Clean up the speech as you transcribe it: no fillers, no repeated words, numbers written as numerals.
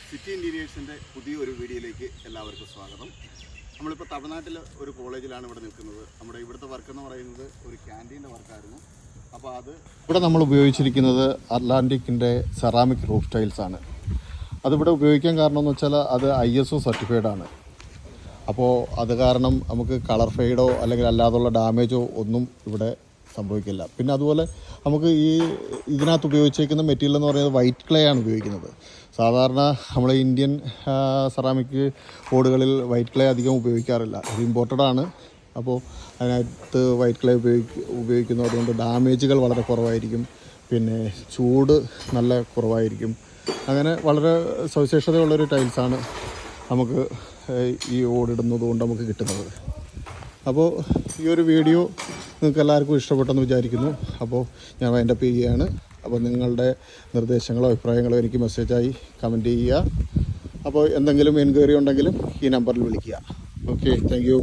City ഇൻറ്റീരിയേഴ്സിൻ്റെ പുതിയൊരു വീഡിയോയിലേക്ക് എല്ലാവർക്കും സ്വാഗതം. നമ്മളിപ്പോൾ തമിഴ്നാട്ടിൽ ഒരു കോളേജിലാണ് ഇവിടെ നിൽക്കുന്നത്. നമ്മുടെ ഇവിടുത്തെ വർക്ക് എന്ന് പറയുന്നത് ഒരു ക്യാൻറ്റീൻ്റെ വർക്കായിരുന്നു. അപ്പോൾ ഇവിടെ നമ്മൾ ഉപയോഗിച്ചിരിക്കുന്നത് അറ്റ്ലാന്റിക്കിൻ്റെ സെറാമിക് റൂഫ് ടൈൽസ് ആണ്. അതിവിടെ ഉപയോഗിക്കാൻ കാരണം എന്ന് വെച്ചാൽ അത് ISO സർട്ടിഫൈഡ് ആണ്. അപ്പോൾ അത് കാരണം നമുക്ക് കളർ ഫെയ്ഡോ അല്ലെങ്കിൽ അല്ലാതുള്ള ഡാമേജോ ഒന്നും ഇവിടെ സംഭവിക്കില്ല. പിന്നെ അതുപോലെ നമുക്ക് ഇതിനകത്ത് ഉപയോഗിച്ചിരിക്കുന്ന മെറ്റീരിയൽ എന്ന് പറയുന്നത് വൈറ്റ് ക്ലേ ആണ് ഉപയോഗിക്കുന്നത്. സാധാരണ നമ്മൾ ഇന്ത്യൻ സെറാമിക് ബോർഡുകളിൽ വൈറ്റ് ക്ലേ അധികം ഉപയോഗിക്കാറില്ല, ഇത് ഇമ്പോർട്ടഡ് ആണ്. അപ്പോൾ അതിനകത്ത് വൈറ്റ് ക്ലേ ഉപയോഗിക്കുന്നതുകൊണ്ട് ഡാമേജുകൾ വളരെ കുറവായിരിക്കും, പിന്നെ ചൂട് നല്ല കുറവായിരിക്കും. അങ്ങനെ വളരെ സവിശേഷതയുള്ളൊരു ടൈൽസാണ് നമുക്ക് ഈ ഓടിടുന്നത് കൊണ്ട് നമുക്ക് കിട്ടുന്നത്. അപ്പോൾ ഈ ഒരു വീഡിയോ നിങ്ങൾക്ക് എല്ലാവർക്കും ഇഷ്ടപ്പെട്ടെന്ന് വിചാരിക്കുന്നു. അപ്പോൾ ഞാൻ വൈൻഡപ്പ് ചെയ്യുകയാണ്. അപ്പോൾ നിങ്ങളുടെ നിർദ്ദേശങ്ങളോ അഭിപ്രായങ്ങളോ എനിക്ക് മെസ്സേജായി കമൻറ്റ് ചെയ്യുക. അപ്പോൾ എന്തെങ്കിലും എൻക്വയറി ഉണ്ടെങ്കിലും ഈ നമ്പറിൽ വിളിക്കുക. Okay, thank you.